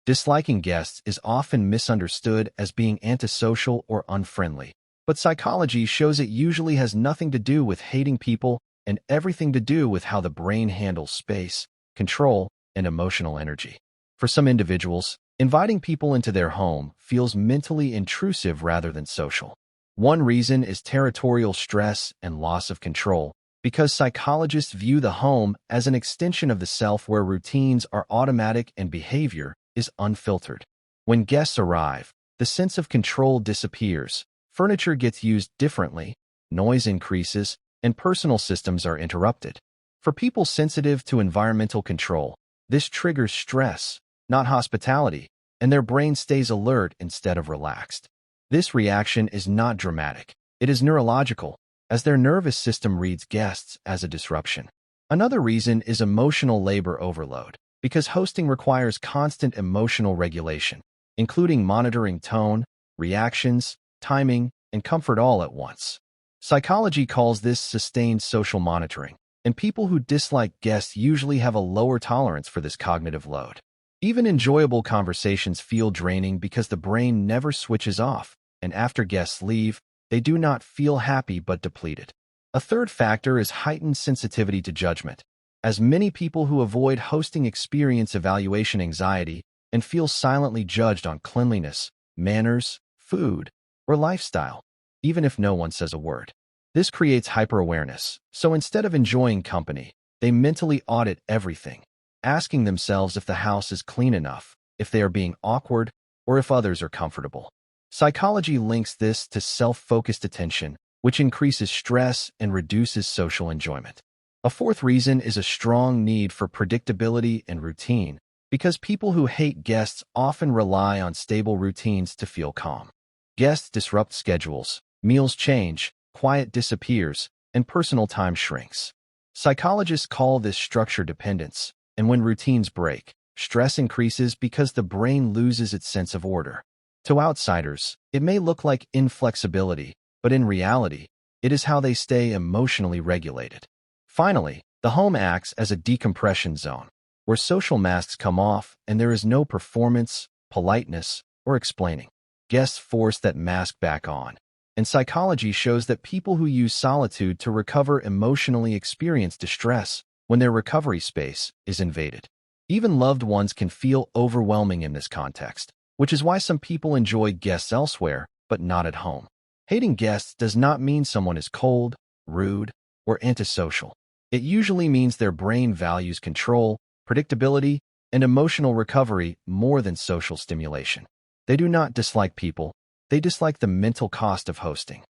Disliking guests is often misunderstood as being antisocial or unfriendly, but psychology shows it usually has nothing to do with hating people and everything to do with how the brain handles space, control, and emotional energy. For some individuals, inviting people into their home feels mentally intrusive rather than social. One reason is territorial stress and loss of control, because psychologists view the home as an extension of the self where routines are automatic and behavior is unfiltered. When guests arrive, the sense of control disappears, furniture gets used differently, noise increases, and personal systems are interrupted. For people sensitive to environmental control, this triggers stress, not hospitality, and their brain stays alert instead of relaxed. This reaction is not dramatic. It is neurological, as their nervous system reads guests as a disruption. Another reason is emotional labor overload, because hosting requires constant emotional regulation, including monitoring tone, reactions, timing, and comfort all at once. Psychology calls this sustained social monitoring, and people who dislike guests usually have a lower tolerance for this cognitive load. Even enjoyable conversations feel draining because the brain never switches off, and after guests leave, they do not feel happy but depleted. A third factor is heightened sensitivity to judgment, as many people who avoid hosting experience evaluation anxiety and feel silently judged on cleanliness, manners, food, or lifestyle, even if no one says a word. This creates hyper-awareness, so instead of enjoying company, they mentally audit everything, asking themselves if the house is clean enough, if they are being awkward, or if others are comfortable. Psychology links this to self-focused attention, which increases stress and reduces social enjoyment. A fourth reason is a strong need for predictability and routine, because people who hate guests often rely on stable routines to feel calm. Guests disrupt schedules, meals change, quiet disappears, and personal time shrinks. Psychologists call this structure dependence, and when routines break, stress increases because the brain loses its sense of order. To outsiders, it may look like inflexibility, but in reality, it is how they stay emotionally regulated. Finally, the home acts as a decompression zone, where social masks come off and there is no performance, politeness, or explaining. Guests force that mask back on, and psychology shows that people who use solitude to recover emotionally experience distress when their recovery space is invaded. Even loved ones can feel overwhelming in this context, which is why some people enjoy guests elsewhere, but not at home. Hating guests does not mean someone is cold, rude, or antisocial. It usually means their brain values control, predictability, and emotional recovery more than social stimulation. They do not dislike people, they dislike the mental cost of hosting.